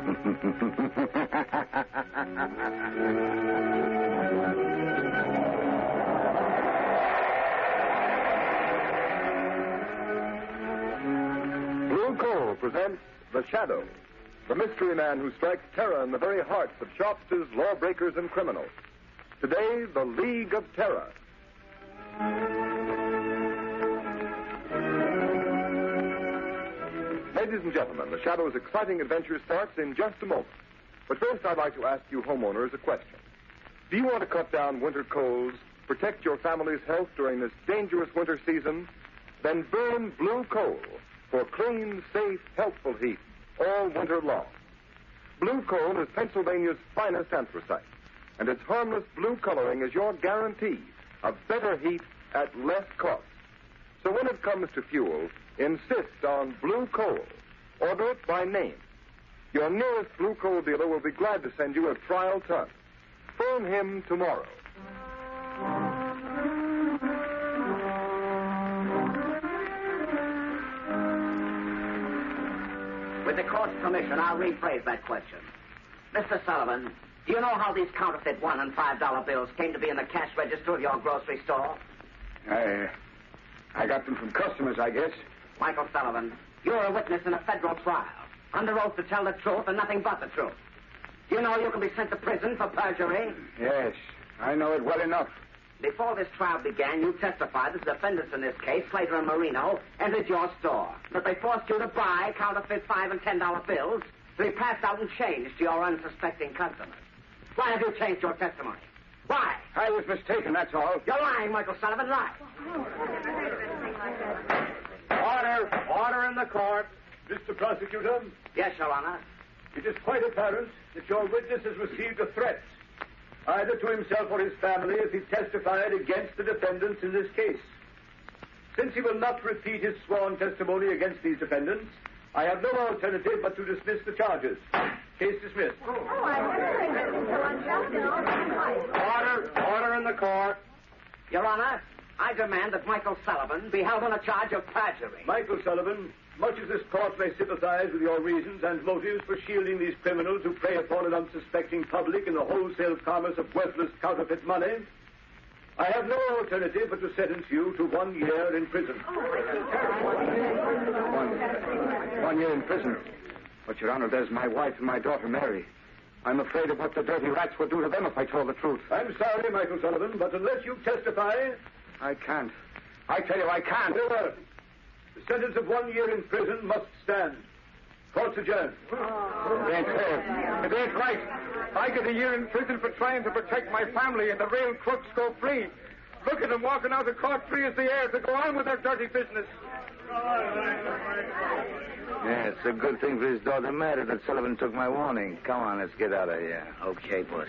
Blue Coal presents The Shadow, the mystery man who strikes terror in the very hearts of shopsters, lawbreakers, and criminals. Today, The League of Terror. Ladies and gentlemen, The Shadow's exciting adventure starts in just a moment. But first, I'd like to ask you homeowners a question. Do you want to cut down winter colds, protect your family's health during this dangerous winter season? Then burn Blue Coal for clean, safe, healthful heat all winter long. Blue Coal is Pennsylvania's finest anthracite, and its harmless blue coloring is your guarantee of better heat at less cost. So when it comes to fuel, insist on Blue Coal. Order it by name. Your nearest Blue Coal dealer will be glad to send you a trial ton. Phone him tomorrow. With the court's permission, I'll rephrase that question. Mr. Sullivan, do you know how these counterfeit $1 and $5 bills came to be in the cash register of your grocery store? I got them from customers, I guess. Michael Sullivan, you're a witness in a federal trial, under oath to tell the truth and nothing but the truth. Do you know you can be sent to prison for perjury? Yes, I know it well enough. Before this trial began, you testified that the defendants in this case, Slater and Marino, entered your store, that they forced you to buy counterfeit $5 and $10 bills to be passed out and changed to your unsuspecting customers. Why have you changed your testimony? Why? I was mistaken, that's all. You're lying, Michael Sullivan, lie. Order in the court. Mr. Prosecutor? Yes, Your Honor. It is quite apparent that your witness has received a threat, either to himself or his family, as he testified against the defendants in this case. Since he will not repeat his sworn testimony against these defendants, I have no alternative but to dismiss the charges. Case dismissed. Order in the court. Your Honor, I demand that Michael Sullivan be held on a charge of perjury. Michael Sullivan, much as this court may sympathize with your reasons and motives for shielding these criminals who prey upon an unsuspecting public in the wholesale commerce of worthless counterfeit money, I have no alternative but to sentence you to 1 year in prison. 1 year in prison. But, Your Honor, there's my wife and my daughter, Mary. I'm afraid of what the dirty rats would do to them if I told the truth. I'm sorry, Michael Sullivan, but unless you testify... I can't. I tell you, I can't. Very well. The sentence of 1 year in prison must stand. Court's adjourned. It ain't fair. It ain't right. I get a year in prison for trying to protect my family, and the real crooks go free. Look at them walking out of court free as the air to go on with their dirty business. Yeah, it's a good thing for his daughter Mary that Sullivan took my warning. Come on, let's get out of here. Okay, boss.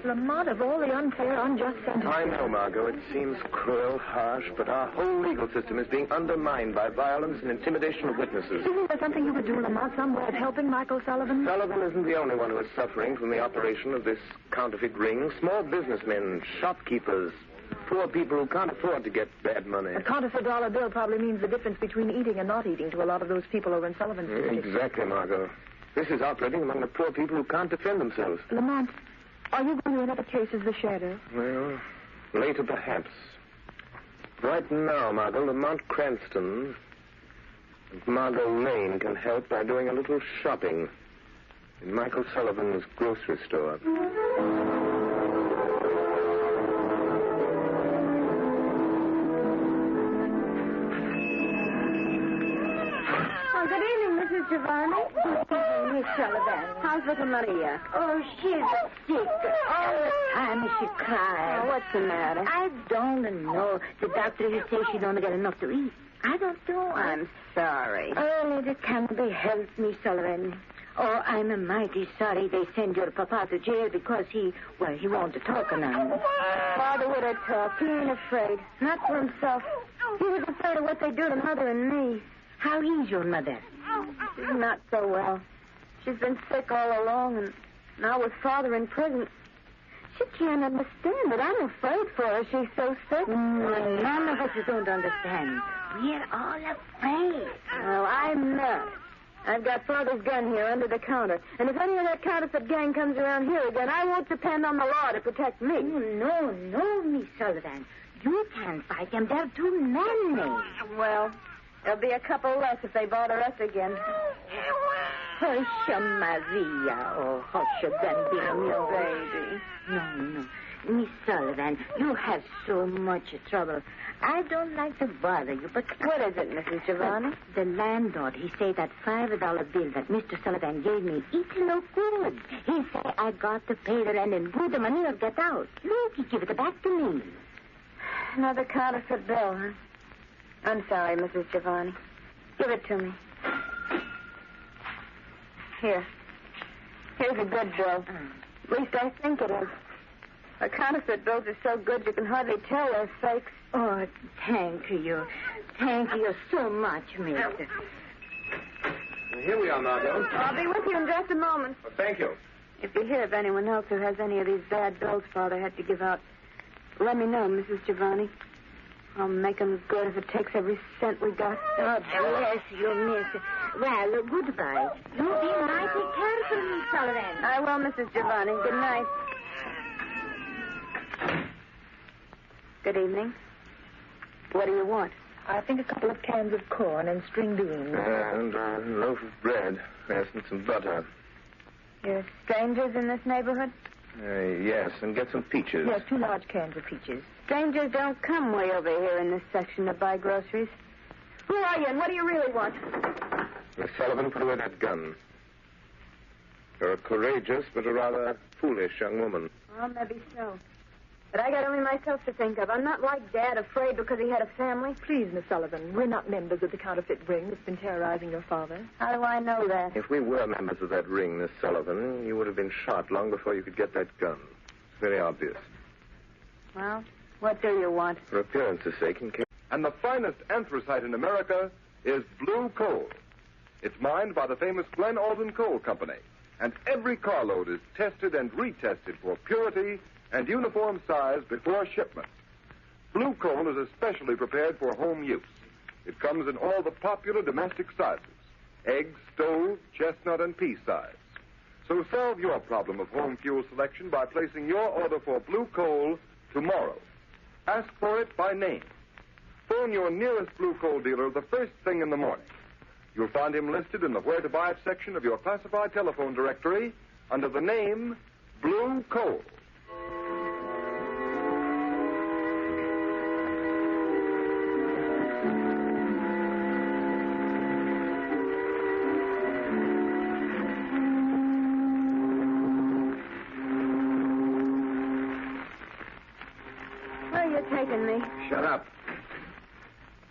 Lamont, of all the unfair, unjust sentences... I know, Margo. It seems cruel, harsh, but our whole legal system is being undermined by violence and intimidation of witnesses. Isn't there something you could do, Lamont, some way of helping Michael Sullivan? Sullivan isn't the only one who is suffering from the operation of this counterfeit ring. Small businessmen, shopkeepers, poor people who can't afford to get bad money. A counterfeit dollar bill probably means the difference between eating and not eating to a lot of those people over in Sullivan's district. Exactly, Margo. This is operating among the poor people who can't defend themselves. Lamont, are you going to another case as the shadow? Well, later perhaps. Right now, Margo, Lamont Cranston and Margo Lane can help by doing a little shopping in Michael Sullivan's grocery store. Good evening, Mrs. Giovanni. Miss Sullivan. How's little Maria? Oh, she's sick. All the time she cries. Oh, what's the matter? I don't know. The doctor, he says she don't get enough to eat. I don't know. I'm sorry. Oh, it can't be helped, Miss Sullivan. Oh, I'm mighty sorry they send your papa to jail because he won't talk now. Father would have talked. He ain't afraid. Not for himself. He was afraid of what they do to Mother and me. How is your mother? She's not so well. She's been sick all along, and now with Father in prison. She can't understand it. I'm afraid for her. She's so sick. None of us don't understand. We're all afraid. Oh, I've got Father's gun here under the counter. And if any of that counterfeit gang comes around here again, I won't depend on the law to protect me. Oh, no, Miss Sullivan. You can't fight them. They're too many. Well, there'll be a couple less if they bother us again. Hush, Maria. Oh, hush, Bambino, your baby. No. Miss Sullivan, you have so much trouble. I don't like to bother you, but... What is it, Mrs. Giovanni? The landlord, he say that $5 bill that Mr. Sullivan gave me, it's no good. He say I got to pay the rent and put the money or get out. Look, he give it back to me. Another counterfeit bill, huh? I'm sorry, Mrs. Giovanni. Give it to me. Here. Here's a good bill. At least I think it is. The counterfeit bills are so good you can hardly tell they're fakes. Oh, thank you. Thank you so much, mister. Here we are, Margo. I'll be with you in just a moment. Well, thank you. If you hear of anyone else who has any of these bad bills Father had to give out, let me know, Mrs. Giovanni. I'll make them good if it takes every cent we got. Oh, bless you, mister. Well, goodbye. You be mighty careful, Miss Sullivan. I will, Mrs. Giovanni. Good night. Good evening. What do you want? I think a couple of cans of corn and string beans. And a loaf of bread. Yes, and some butter. You're strangers in this neighborhood? Yes, and get some peaches. Yes, 2 large cans of peaches. Strangers don't come way over here in this section to buy groceries. Who are you and what do you really want? Miss Sullivan, put away that gun. You're a courageous but a rather foolish young woman. Well, maybe so. But I got only myself to think of. I'm not like Dad, afraid because he had a family. Please, Miss Sullivan, we're not members of the counterfeit ring that's been terrorizing your father. How do I know that? If we were members of that ring, Miss Sullivan, you would have been shot long before you could get that gun. It's very obvious. Well, what do you want? For appearance's sake, in case... And the finest anthracite in America is blue coal. It's mined by the famous Glen Alden Coal Company. And every carload is tested and retested for purity and uniform size before shipment. Blue coal is especially prepared for home use. It comes in all the popular domestic sizes: egg, stove, chestnut, and pea size. So solve your problem of home fuel selection by placing your order for blue coal tomorrow. Ask for it by name. Phone your nearest blue coal dealer the first thing in the morning. You'll find him listed in the Where to Buy It section of your classified telephone directory under the name Blue Coal. Where are you taking me? Shut up.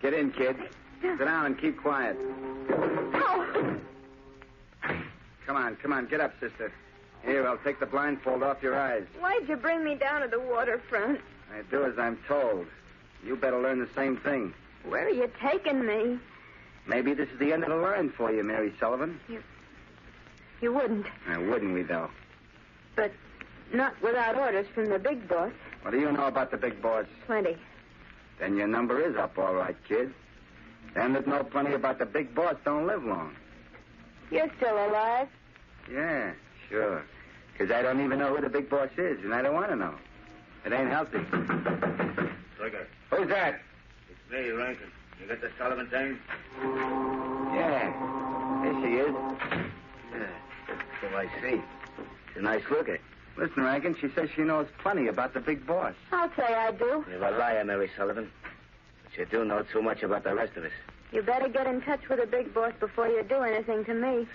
Get in, kid. Sit down and keep quiet. Oh! Come on. Get up, sister. Here, I'll take the blindfold off your eyes. Why'd you bring me down to the waterfront? I do as I'm told. You better learn the same thing. Where are you taking me? Maybe this is the end of the line for you, Mary Sullivan. You wouldn't. Wouldn't we, though? But not without orders from the big boss. What do you know about the big boss? Plenty. Then your number is up, all right, kid. Them that know plenty about the big boss don't live long. You're still alive? Yeah, sure. Because I don't even know who the big boss is, and I don't want to know. It ain't healthy. Trigger. Who's that? It's me, Rankin. You got the Sullivan thing? Yeah. There she is. So I see. She's a nice looker. Listen, Rankin, she says she knows plenty about the big boss. I'll say I do. You're a liar, Mary Sullivan. But you do know too much about the rest of us. You better get in touch with the big boss before you do anything to me.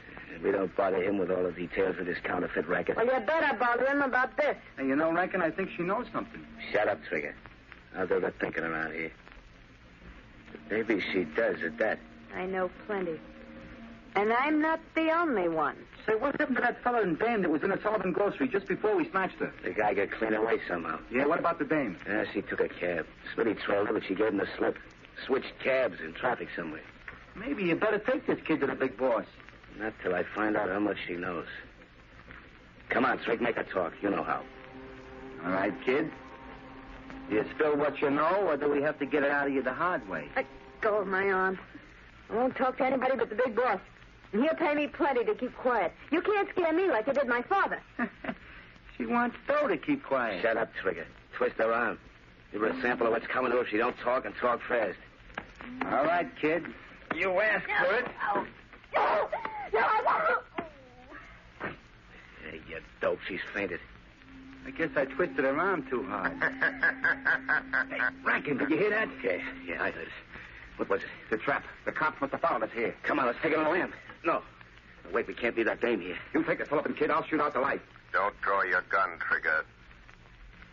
We don't bother him with all the details of this counterfeit racket. Well, you better bother him about this. Hey, you know, Rankin, I think she knows something. Shut up, Trigger. I'll do the thinking around here. Maybe she does at that. I know plenty. And I'm not the only one. Say, what happened to that fellow in Dame that was in a Sullivan grocery just before we snatched her? The guy got clean away somehow. Yeah, what about the Dame? Yeah, she took a cab. Smitty trailed her, but she gave him the slip. Switched cabs in traffic somewhere. Maybe you better take this kid to the big boss. Not till I find out how much she knows. Come on, Trig, make her talk. You know how. All right, kid. Do you spill what you know, or do we have to get it out of you the hard way? Let go of my arm. I won't talk to anybody but the big boss. And he'll pay me plenty to keep quiet. You can't scare me like you did my father. She wants dough to keep quiet. Shut up, Trigger. Twist her arm. Give her a sample of what's coming to her if she don't talk and talk fast. All right, kid. You asked for it. No, I won't. Hey, you dope. She's fainted. I guess I twisted her arm too hard. Hey, Rankin, did you hear that? Yeah, I heard it. What was it? The trap. The cops must have followed us here. Come on, let's take it on the lamp. No. Wait, we can't leave that dame here. You take the Sullivan kid. I'll shoot out the light. Don't draw your gun, Trigger.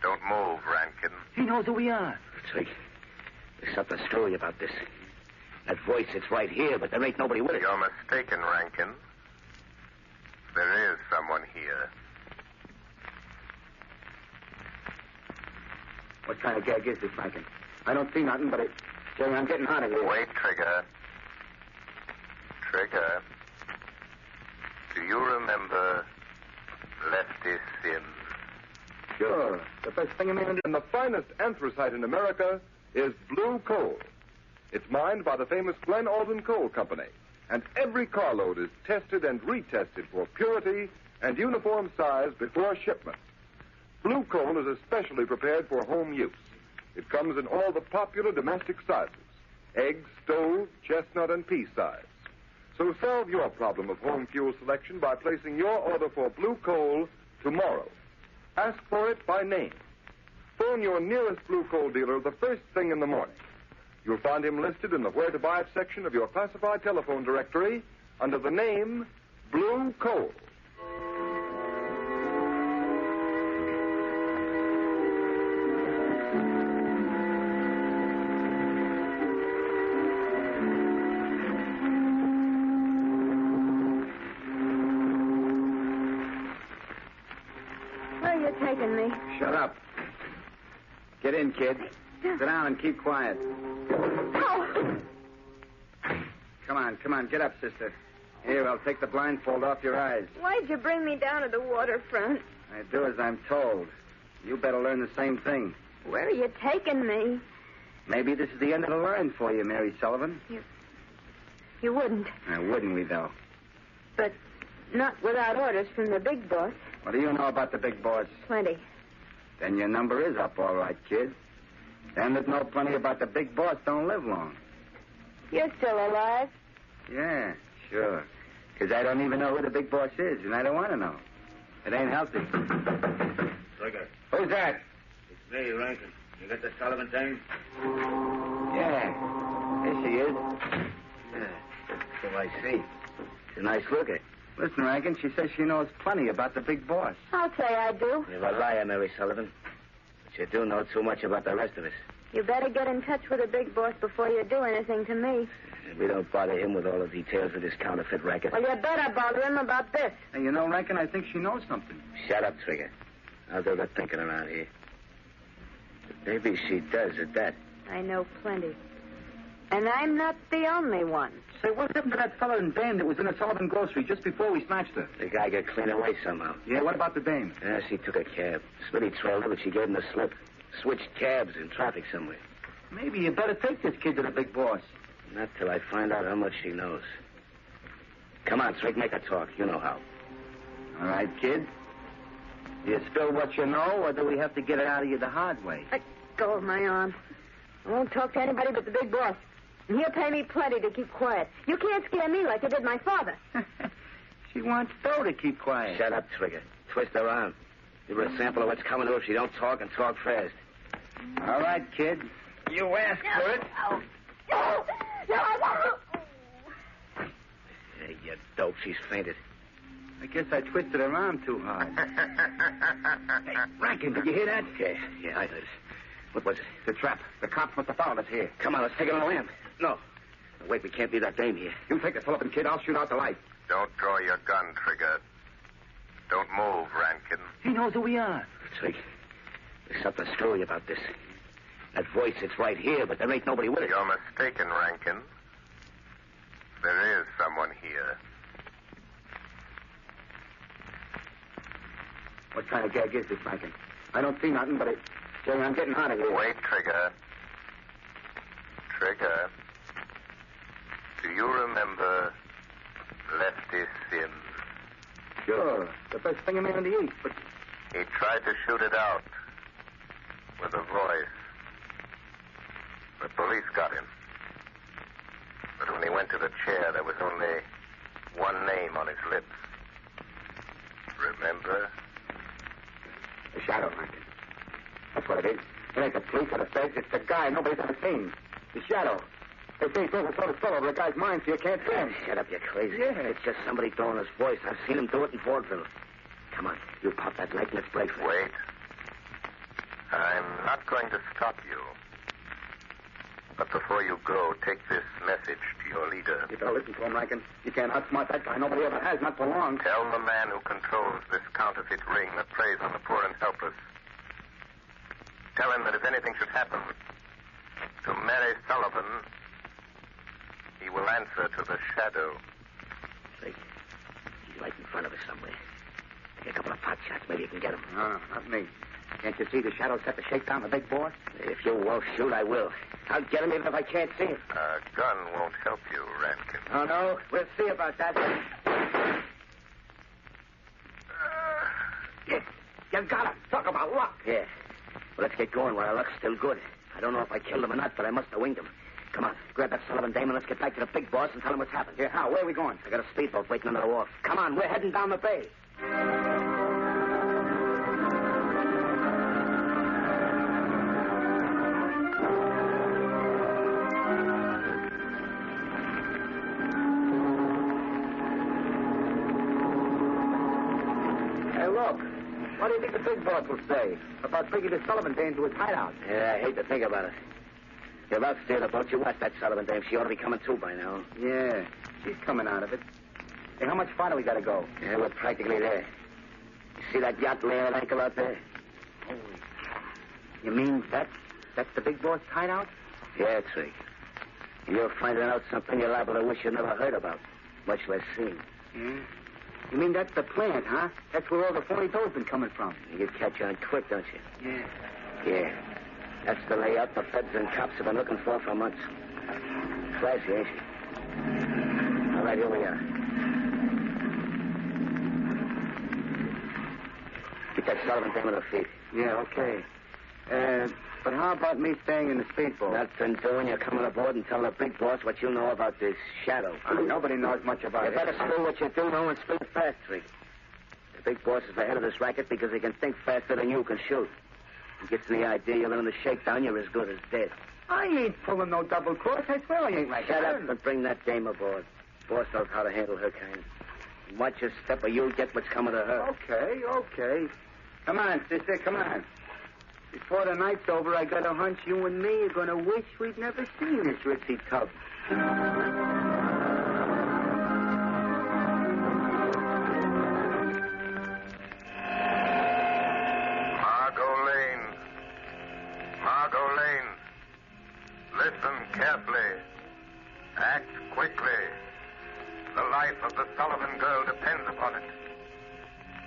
Don't move, Rankin. He knows who we are. Trig, there's something screwy about this. That voice, it's right here, but there ain't nobody with it. You're mistaken, Rankin. There is someone here. What kind of gag is this, Rankin? I don't see nothing, but Jerry, I'm getting out of here. Wait, Trigger. Trigger. Do you remember Lefty Sims? Sure. The best thing in England. And the finest anthracite in America is blue coal. It's mined by the famous Glen Alden Coal Company. And every carload is tested and retested for purity and uniform size before shipment. Blue coal is especially prepared for home use. It comes in all the popular domestic sizes: egg, stove, chestnut, and pea size. So solve your problem of home fuel selection by placing your order for blue coal tomorrow. Ask for it by name. Phone your nearest blue coal dealer the first thing in the morning. You'll find him listed in the Where to Buy It section of your classified telephone directory under the name Blue Coal. Where are you taking me? Shut up. Get in, kid. Sit down and keep quiet. Oh. Come on. Get up, sister. Here, I'll take the blindfold off your eyes. Why'd you bring me down to the waterfront? I do as I'm told. You better learn the same thing. Where are you taking me? Maybe this is the end of the line for you, Mary Sullivan. You wouldn't. Wouldn't we, though? But not without orders from the big boss. What do you know about the big boss? Plenty. Then your number is up, all right, kid. Them that know plenty about the big boss don't live long. You're still alive? Yeah, sure. Because I don't even know who the big boss is, and I don't want to know. It ain't healthy. Trigger. Who's that? It's me, Rankin. You got the Sullivan thing? Yeah. Here she is. So I see. She's a nice looker. Listen, Rankin, she says she knows plenty about the big boss. I'll say I do. You're a liar, Mary Sullivan. But you do know too much about the rest of us. You better get in touch with the big boss before you do anything to me. We don't bother him with all the details of this counterfeit racket. Well, you better bother him about this. Hey, you know, Rankin, I think she knows something. Shut up, Trigger. I'll do the thinking around here. Maybe she does at that. I know plenty. And I'm not the only one. Say, what happened to that fellow and dame that was in the Sullivan grocery just before we snatched her? The guy got clean away somehow. Yeah, what about the dame? Yeah, she took a cab. Smitty trailed her, but she gave him the slip. Switched cabs in traffic somewhere. Maybe you better take this kid to the big boss. Not till I find out how much she knows. Come on, Trig, make her talk. You know how. All right, kid. Do you spill what you know, or do we have to get it out of you the hard way? Let go of my arm. I won't talk to anybody but the big boss. And he'll pay me plenty to keep quiet. You can't scare me like you did my father. She wants dough to keep quiet. Shut up, Trigger. Twist her arm. Give her a sample of what's coming to her if she don't talk and talk fast. All right, kid. You asked for it. No, I won't. Hey, you dope. She's fainted. I guess I twisted her arm too hard. Hey, Rankin, did you hear that? Yeah, I heard it. What was it? The trap. The cops must have followed us here. Come on, let's take it on the lamp. No. Wait, we can't leave that dame here. You take the Sullivan kid. I'll shoot out the light. Don't draw your gun, Trigger. Don't move, Rankin. He knows who we are. Trig, there's something screwy about this. That voice, it's right here, but there ain't nobody with it. You're mistaken, Rankin. There is someone here. What kind of gag is this, Rankin? I don't see nothing, but Jerry, I'm getting out of here. Wait, Trigger. Trigger. Do you remember Lefty Sure. The best thing a man to eat, but... He tried to shoot it out with a voice. The police got him. But when he went to the chair, there was only one name on his lips. Remember? The shadow, Rankin. That's what it is. It ain't the police or the feds. It's the guy nobody's ever seen. The shadow. They say he throws a sort of spell over a guy's mind so you can't see him. Shut up, you're crazy. Yeah. It's just somebody throwing his voice. I've seen him do it in vaudeville. Come on, you pop that light and let's break for it. Wait. I'm not going to stop you. But before you go, take this message to your leader. You better listen to him, Rankin. You can't outsmart that guy. Nobody ever has, not for long. Tell the man who controls this counterfeit ring that preys on the poor and helpless. Tell him that if anything should happen to Mary Sullivan, he will answer to the shadow. Say, he's right in front of us somewhere. Take a couple of pot shots. Maybe you can get him. No, not me. Can't you see the shadow set to shake down the big boss? If you won't shoot, I will. I'll get him even if I can't see him. A gun won't help you, Rankin. Oh, no? We'll see about that. You got him. Talk about luck. Yeah. Well, let's get going while our luck's still good. I don't know if I killed him or not, but I must have winged him. Come on, grab that Sullivan dame and let's get back to the big boss and tell him what's happened. Yeah, how? Where are we going? I got a speedboat waiting under the wharf. Come on, we're heading down the bay. Hey, look. What do you think the big boss will say about bringing the Sullivan dame to his hideout? Yeah, I hate to think about it. You're about to steer the boat. You watch that Sullivan dame. She ought to be coming too by now. Yeah, she's coming out of it. Hey, how much farther we got to go? Yeah, we're practically there. You see that yacht laying at anchor out there? Holy cow. You mean that's the big boss hideout? Yeah, Trick. You're finding out something you're liable to wish you never heard about, much less seen. Yeah? You mean that's the plant, huh? That's where all the phony dough's been coming from. You catch on quick, don't you? Yeah. Yeah. That's the layout the feds and cops have been looking for months. Flashy, ain't she? All right, here we are. Get that Sullivan dame on her feet. Yeah, okay. But how about me staying in the speedboat? Nothing doing. You're coming aboard and telling the big boss what you know about this shadow. Nobody knows much about it. You better spill what you do know and spill it fast, Trick. The big boss is the head of this racket because he can think faster than you can shoot. He gets the idea you're in the shakedown, you're as good as dead. I ain't pulling no double cross. I swear I ain't like that. Shut up and bring that dame aboard. Boss knows how to handle her kind. Watch your step or you'll get what's coming to her. Okay. Come on, sister, come on. Before the night's over, I got a hunch you and me are going to wish we'd never seen this ritzy tub. Margo Lane. Listen carefully. Act quickly. The life of the Sullivan girl depends upon it.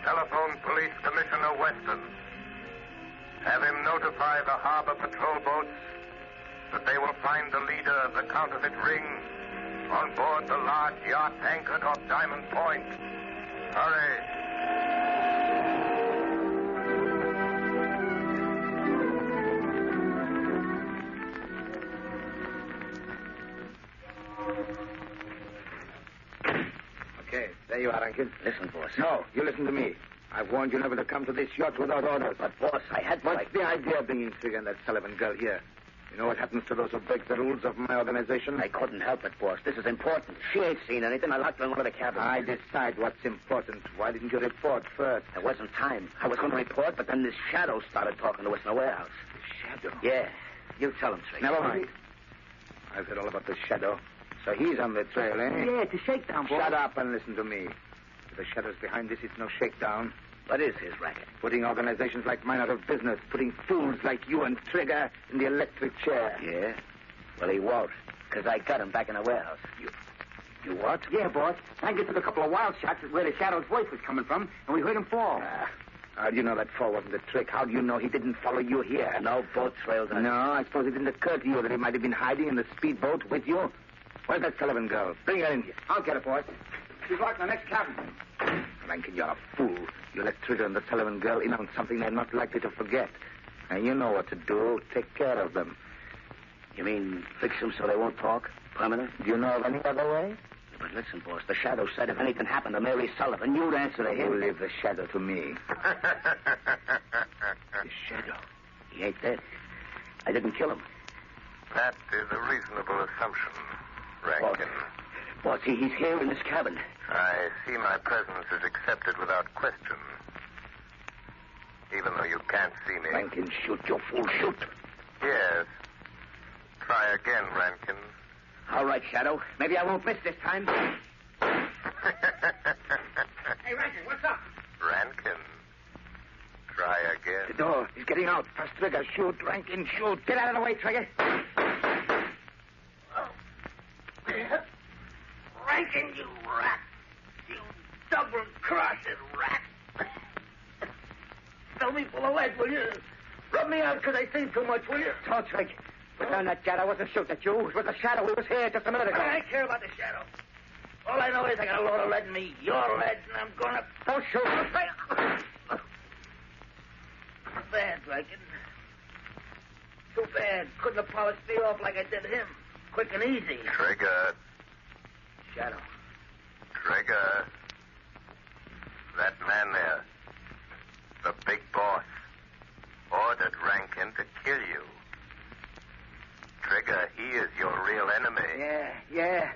Telephone Police Commissioner Weston. Have him notify the harbor patrol boats that they will find the leader of the counterfeit ring on board the large yacht anchored off Diamond Point. Hurry. Okay, there you are, Rankin. Listen, boss. No, you listen to me. I've warned you never to come to this yacht without orders. But, boss, I had... What's the idea of bringing Trigger and that Sullivan girl here? You know what happens to those who break the rules of my organization? I couldn't help it, boss. This is important. She ain't seen anything. I locked her in one of the cabins. I decide what's important. Why didn't you report first? There wasn't time. I was going to report, but then this shadow started talking to us in the warehouse. The shadow? Yeah. You tell him, Trigger. Never mind. I've heard all about the shadow. So he's on the trail, eh? Yeah, it's a shakedown, boss. Shut up and listen to me. If the shadow's behind this, it's no shakedown. What is his racket? Putting organizations like mine out of business. Putting fools like you and Trigger in the electric chair. Yeah? Well, he won't, because I got him back in the warehouse. You what? Yeah, boss. Rankin took a couple of wild shots at where the shadow's voice was coming from, and we heard him fall. How do you know that fall wasn't a trick? How do you know he didn't follow you here? No boat trailed us. No, I suppose it didn't occur to you that he might have been hiding in the speedboat with you? Where's that Sullivan girl? Bring her in here. I'll get it, boss. She's locked in the next cabin. Rankin, you're a fool. You let Trigger and the Sullivan girl in on something they're not likely to forget. And you know what to do. Take care of them. You mean fix them so they won't talk? Permanent? Do you know of any other way? But listen, boss, the Shadow said if anything happened to Mary Sullivan, you'd answer to him. You leave the Shadow to me. The Shadow? He ain't dead. I didn't kill him. That is a reasonable assumption, Rankin. Boss, he's here in this cabin. I see my presence is accepted without question. Even though you can't see me. Rankin, shoot, you fool, shoot. Yes. Try again, Rankin. All right, Shadow. Maybe I won't miss this time. Hey, Rankin, what's up? Rankin. Try again. The door. He's getting out. First Trigger, shoot. Rankin, shoot. Get out of the way, Trigger. Rankin, you rat. You double-crossed rat. Fill me full of lead, will you? Rub me out because I think too much, will you? Don't, Trig. Return that gun. I wasn't shooting at you. It was the Shadow who was here just a minute ago. I don't care about the Shadow. All I know is I got a load of lead in me. Your lead, and I'm going to... Don't shoot. Too bad, Rankin. Too bad. Couldn't have polished me off like I did him. Quick and easy. Trigger. Shadow. Trigger. That man there, the big boss, ordered Rankin to kill you. Trigger, he is your real enemy. Yeah.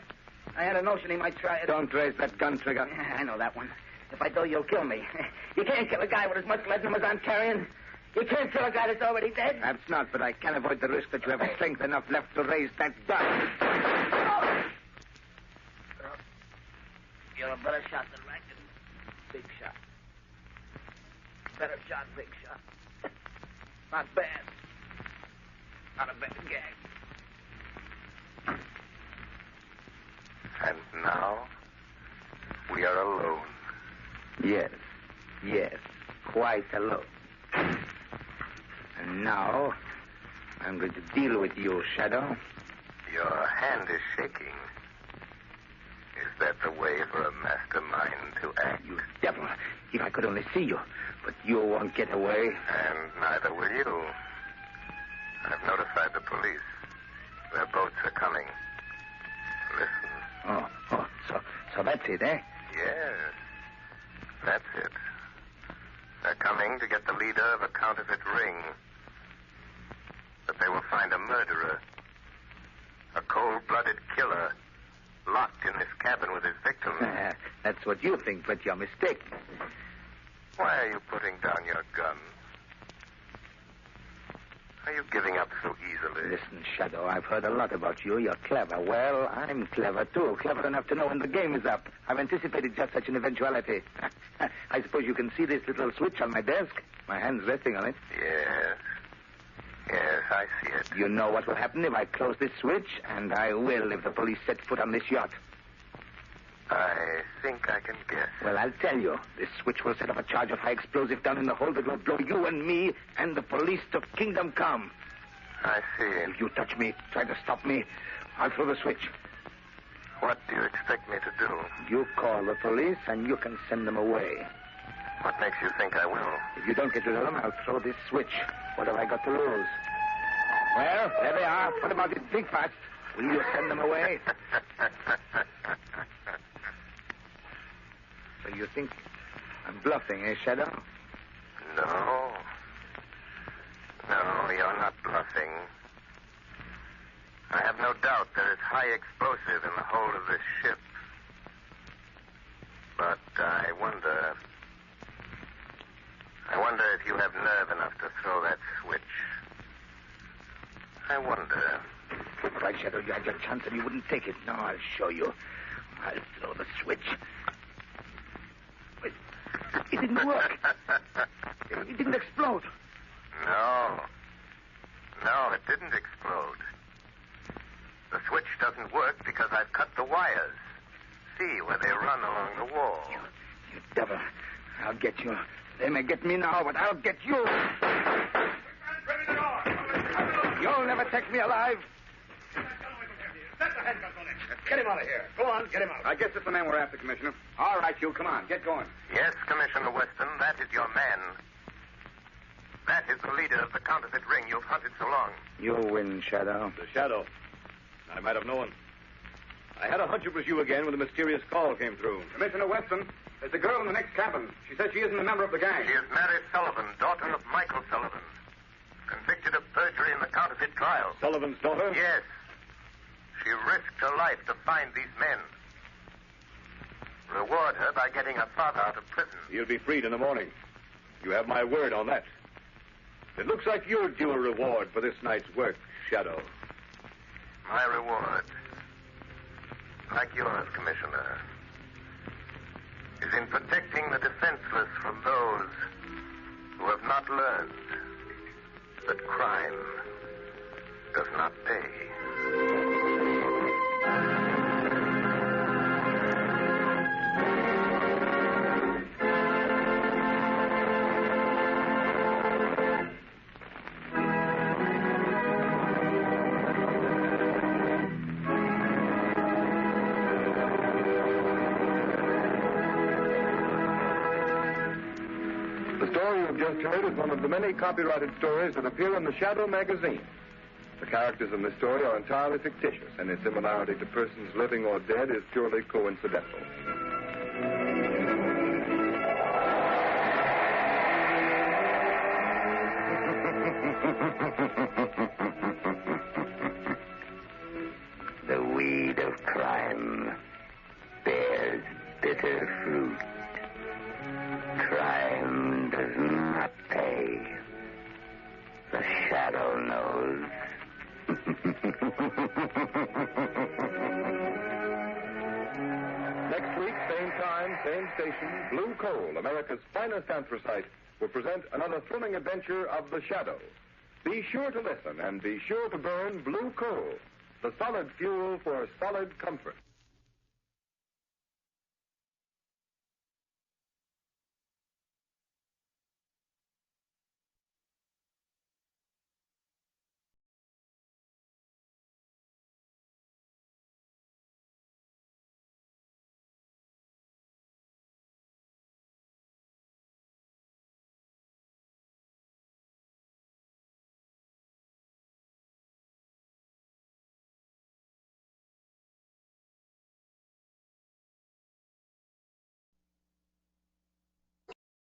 I had a notion he might try it. Don't raise that gun, Trigger. Yeah, I know that one. If I do, you'll kill me. You can't kill a guy with as much lead in him as I'm carrying. You can't kill a guy that's already dead. Perhaps not, but I can't avoid the risk that you have strength enough left to raise that gun. You're a better shot than Rankin. Big shot. Better shot, big shot. Not bad. Not a bad gag. And now, we are alone. Yes, quite alone. And now, I'm going to deal with you, Shadow. Your hand is shaking. Is that the way for a mastermind to act? You devil. If I could only see you. But you won't get away. And neither will you. I've notified the police. Their boats are coming. Listen. Oh, so that's it, eh? Yes, that's it. They're coming to get the leader of a counterfeit ring. But they will find a murderer. A cold-blooded killer. Locked in this cabin with his victim. That's what you think, but you're mistaken. Why are you putting down your gun? Are you giving up so easily? Listen, Shadow, I've heard a lot about you. You're clever. Well, I'm clever, too. Clever enough to know when the game is up. I've anticipated just such an eventuality. I suppose you can see this little switch on my desk. My hand's resting on it. Yes, I see it. You know what will happen if I close this switch, and I will if the police set foot on this yacht. I think I can guess. Well, I'll tell you. This switch will set up a charge of high explosive down in the hold that will blow you and me and the police to kingdom come. I see. If you touch me, try to stop me, I'll throw the switch. What do you expect me to do? You call the police, and you can send them away. What makes you think I will? If you don't get rid of them, I'll throw this switch. What have I got to lose? Well, there they are. What about it? Think fast. Will you send them away? So you think I'm bluffing, eh, Shadow? No. No, you're not bluffing. I have no doubt there is high explosive in the hold of this ship. But I wonder if you have nerve enough to throw that switch. I wonder. Right, Shadow, you had your chance and you wouldn't take it. Now I'll show you. I'll throw the switch. It didn't work. It didn't explode. No, it didn't explode. The switch doesn't work because I've cut the wires. See where they run along the wall. You devil. I'll get you. They may get me now, but I'll get you. You'll never take me alive. Get him out of here. Go on, get him out. I guess it's the man we're after, Commissioner. All right, you, come on, get going. Yes, Commissioner Weston, that is your man. That is the leader of the counterfeit ring you've hunted so long. You win, Shadow. The Shadow. I might have known. I had a hunch it was you again when the mysterious call came through. Commissioner Weston, there's a girl in the next cabin. She says she isn't a member of the gang. She is Mary Sullivan, daughter of Michael Sullivan, convicted of perjury in the counterfeit trial. Sullivan's daughter? Yes. She risked her life to find these men. Reward her by getting her father out of prison. You'll be freed in the morning. You have my word on that. It looks like you're due a reward for this night's work, Shadow. My reward, like yours, Commissioner, is in protecting the defenseless from those who have not learned that crime does not pay. Heard is one of the many copyrighted stories that appear in the Shadow magazine. The characters in this story are entirely fictitious, and its similarity to persons living or dead is purely coincidental. The weed of crime bears bitter fruit. Crime does not pay. The Shadow knows. Next week, same time, same station, Blue Coal, America's finest anthracite, will present another thrilling adventure of the Shadow. Be sure to listen and be sure to burn Blue Coal, the solid fuel for solid comfort.